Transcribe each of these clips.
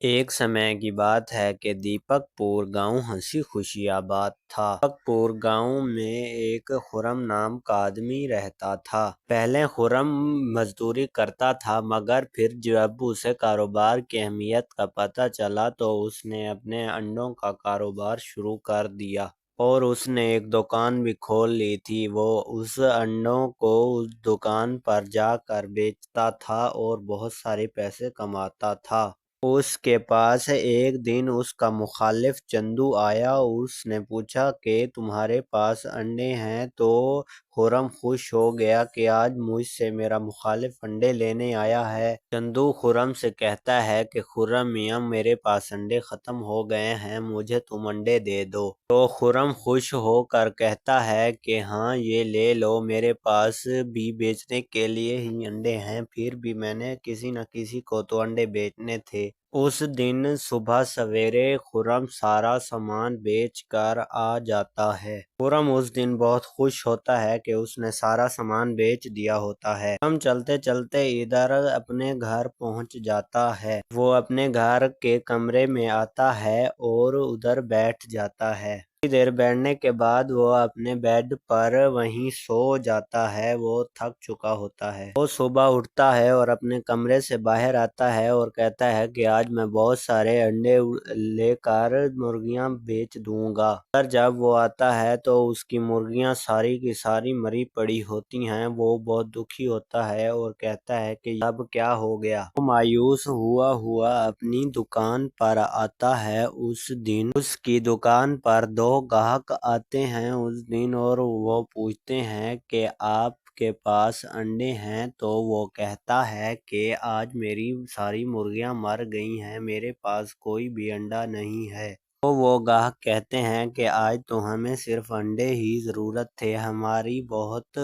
ایک سمے کی بات ہے کہ دیپک پور گاؤں ہنسی خوشی آباد تھا۔ دیپک پور گاؤں میں ایک خرم نام کا آدمی رہتا تھا۔ پہلے خرم مزدوری کرتا تھا، مگر پھر جب اسے کاروبار کی اہمیت کا پتہ چلا تو اس نے اپنے انڈوں کا کاروبار شروع کر دیا۔ اور اس نے ایک دکان بھی کھول لی تھی۔ وہ اس انڈوں کو اس دکان پر جا کر بیچتا تھا اور بہت سارے پیسے کماتا تھا۔ اس کے پاس ایک دن اس کا مخالف چندو آیا۔ اس نے پوچھا کہ تمہارے پاس انڈے ہیں؟ تو خرم خوش ہو گیا کہ آج مجھ سے میرا مخالف انڈے لینے آیا ہے۔ چندو خرم سے کہتا ہے کہ خرم میاں، میرے پاس انڈے ختم ہو گئے ہیں، مجھے تم انڈے دے دو۔ تو خرم خوش ہو کر کہتا ہے کہ ہاں، یہ لے لو، میرے پاس بھی بیچنے کے لیے ہی انڈے ہیں، پھر بھی میں نے کسی نہ کسی کو تو انڈے بیچنے تھے۔ اس دن صبح سویرے خرم سارا سامان بیچ کر آ جاتا ہے۔ خرم اس دن بہت خوش ہوتا ہے کہ اس نے سارا سامان بیچ دیا ہوتا ہے۔ خرم چلتے چلتے ادھر اپنے گھر پہنچ جاتا ہے۔ وہ اپنے گھر کے کمرے میں آتا ہے اور ادھر بیٹھ جاتا ہے۔ تھوڑی دیر بیٹھنے کے بعد وہ اپنے بیڈ پر وہیں سو جاتا ہے۔ وہ تھک چکا ہوتا ہے۔ وہ صبح اٹھتا ہے اور اپنے کمرے سے باہر آتا ہے اور کہتا ہے کہ آج میں بہت سارے انڈے لے کر مرغیاں بیچ دوں گا۔ پر جب وہ آتا ہے تو اس کی مرغیاں ساری کی ساری مری پڑی ہوتی ہیں۔ وہ بہت دکھی ہوتا ہے اور کہتا ہے کہ اب کیا ہو گیا۔ وہ مایوس ہوا اپنی دکان پر آتا ہے۔ اس دن اس کی دکان پر 2 گاہک آتے ہیں اس دن، اور وہ پوچھتے ہیں کہ آپ کے پاس انڈے ہیں؟ تو وہ کہتا ہے کہ آج میری ساری مرغیاں مر گئی ہیں، میرے پاس کوئی بھی انڈا نہیں ہے۔ تو وہ گاہک کہتے ہیں کہ آج تو ہمیں صرف انڈے ہی ضرورت تھے، ہماری بہت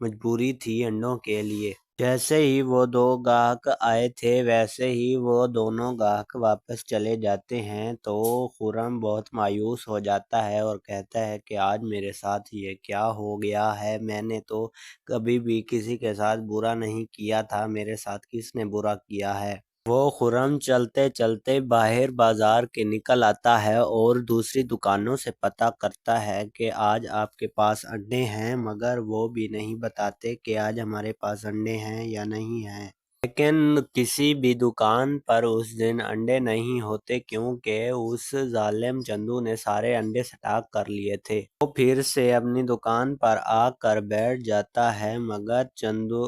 مجبوری تھی انڈوں کے لیے۔ جیسے ہی وہ 2 گاہک آئے تھے ویسے ہی وہ دونوں گاہک واپس چلے جاتے ہیں۔ تو خرم بہت مایوس ہو جاتا ہے اور کہتا ہے کہ آج میرے ساتھ یہ کیا ہو گیا ہے، میں نے تو کبھی بھی کسی کے ساتھ برا نہیں کیا تھا، میرے ساتھ کس نے برا کیا ہے۔ وہ خرم چلتے چلتے باہر بازار کے نکل آتا ہے اور دوسری دکانوں سے پتہ کرتا ہے کہ آج آپ کے پاس انڈے ہیں، مگر وہ بھی نہیں بتاتے کہ آج ہمارے پاس انڈے ہیں یا نہیں ہیں۔ لیکن کسی بھی دکان پر اس دن انڈے نہیں ہوتے، کیونکہ اس ظالم چندو نے سارے انڈے سٹاک کر لیے تھے۔ وہ پھر سے اپنی دکان پر آ کر بیٹھ جاتا ہے، مگر چندو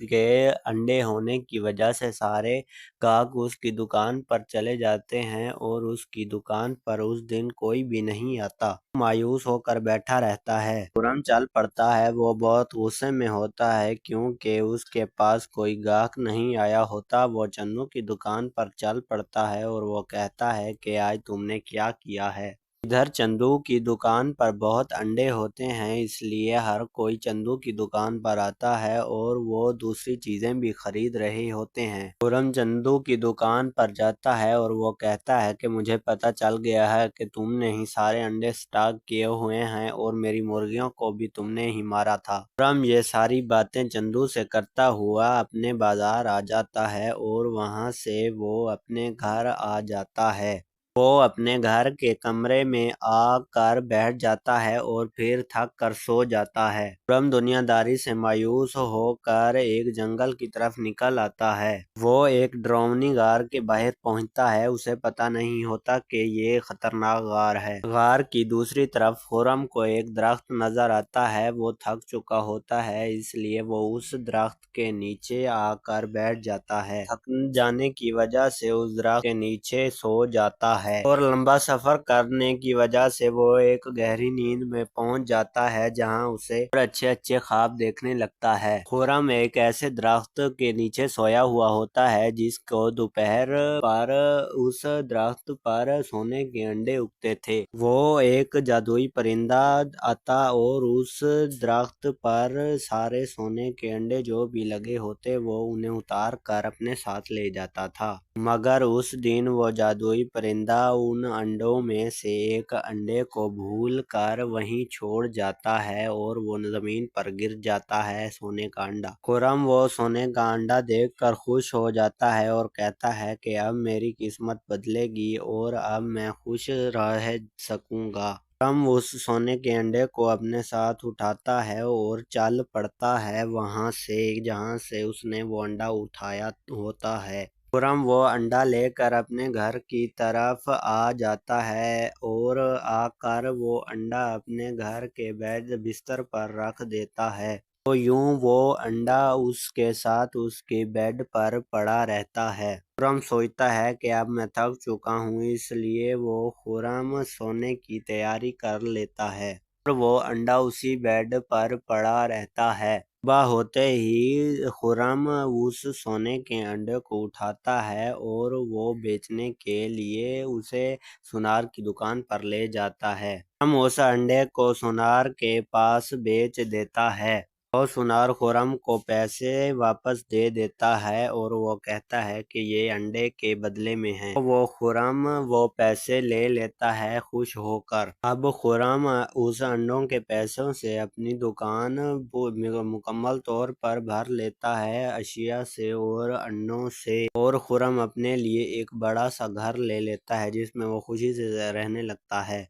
کے انڈے ہونے کی وجہ سے سارے گاہک اس کی دکان پر چلے جاتے ہیں اور اس کی دکان پر اس دن کوئی بھی نہیں آتا۔ وہ مایوس ہو کر بیٹھا رہتا ہے۔ خرم چل پڑتا ہے۔ وہ بہت غصے میں ہوتا ہے کیونکہ اس کے پاس کوئی گاہک نہیں آیا ہوتا۔ وہ چندو کی دکان پر چل پڑتا ہے اور وہ کہتا ہے کہ آج تم نے کیا کیا ہے۔ ادھر چندو کی دکان پر بہت انڈے ہوتے ہیں، اس لیے ہر کوئی چندو کی دکان پر آتا ہے اور وہ دوسری چیزیں بھی خرید رہے ہوتے ہیں۔ خرم چندو کی دکان پر جاتا ہے اور وہ کہتا ہے کہ مجھے پتہ چل گیا ہے کہ تم نے ہی سارے انڈے سٹاک کیے ہوئے ہیں اور میری مرغیوں کو بھی تم نے ہی مارا تھا۔ خرم یہ ساری باتیں چندو سے کرتا ہوا اپنے بازار آ جاتا ہے اور وہاں سے وہ اپنے گھر آ جاتا ہے۔ وہ اپنے گھر کے کمرے میں آ کر بیٹھ جاتا ہے اور پھر تھک کر سو جاتا ہے۔ خرم دنیا داری سے مایوس ہو کر ایک جنگل کی طرف نکل آتا ہے۔ وہ ایک ڈراؤنی غار کے باہر پہنچتا ہے۔ اسے پتہ نہیں ہوتا کہ یہ خطرناک غار ہے۔ غار کی دوسری طرف خرم کو ایک درخت نظر آتا ہے۔ وہ تھک چکا ہوتا ہے، اس لیے وہ اس درخت کے نیچے آ کر بیٹھ جاتا ہے۔ تھک جانے کی وجہ سے اس درخت کے نیچے سو جاتا ہے اور لمبا سفر کرنے کی وجہ سے وہ ایک گہری نیند میں پہنچ جاتا ہے، جہاں اسے اچھے اچھے خواب دیکھنے لگتا ہے۔ خرم ایک ایسے درخت کے نیچے سویا ہوا ہوتا ہے جس کو دوپہر پر اس درخت پر سونے کے انڈے اگتے تھے۔ وہ ایک جادوئی پرندہ آتا اور اس درخت پر سارے سونے کے انڈے جو بھی لگے ہوتے وہ انہیں اتار کر اپنے ساتھ لے جاتا تھا۔ مگر اس دن وہ جادوئی پرندہ ان انڈوں میں سے ایک انڈے کو بھول کر وہیں چھوڑ جاتا ہے اور وہ زمین پر گر جاتا ہے، سونے کا انڈا۔ خرم وہ سونے کا انڈا دیکھ کر خوش ہو جاتا ہے اور کہتا ہے کہ اب میری قسمت بدلے گی اور اب میں خوش رہ سکوں گا۔ خرم اس سونے کے انڈے کو اپنے ساتھ اٹھاتا ہے اور چل پڑتا ہے وہاں سے جہاں سے اس نے وہ انڈا اٹھایا ہوتا ہے۔ خرم وہ انڈا لے کر اپنے گھر کی طرف آ جاتا ہے اور آ کر وہ انڈا اپنے گھر کے بستر پر رکھ دیتا ہے۔ تو یوں وہ انڈا اس کے ساتھ اس کی بیڈ پر پڑا رہتا ہے۔ خرم سوچتا ہے کہ اب میں تھک چکا ہوں، اس لیے وہ خرم سونے کی تیاری کر لیتا ہے اور وہ انڈا اسی بیڈ پر پڑا رہتا ہے۔ صبح ہوتے ہی خرم اس سونے کے انڈے کو اٹھاتا ہے اور وہ بیچنے کے لیے اسے سونار کی دکان پر لے جاتا ہے۔ خرم اس انڈے کو سونار کے پاس بیچ دیتا ہے اور سونار خرم کو پیسے واپس دے دیتا ہے اور وہ کہتا ہے کہ یہ انڈے کے بدلے میں ہیں۔ وہ خرم وہ پیسے لے لیتا ہے خوش ہو کر۔ اب خرم اس انڈوں کے پیسوں سے اپنی دکان مکمل طور پر بھر لیتا ہے، اشیاء سے اور انڈوں سے، اور خرم اپنے لیے ایک بڑا سا گھر لے لیتا ہے جس میں وہ خوشی سے رہنے لگتا ہے۔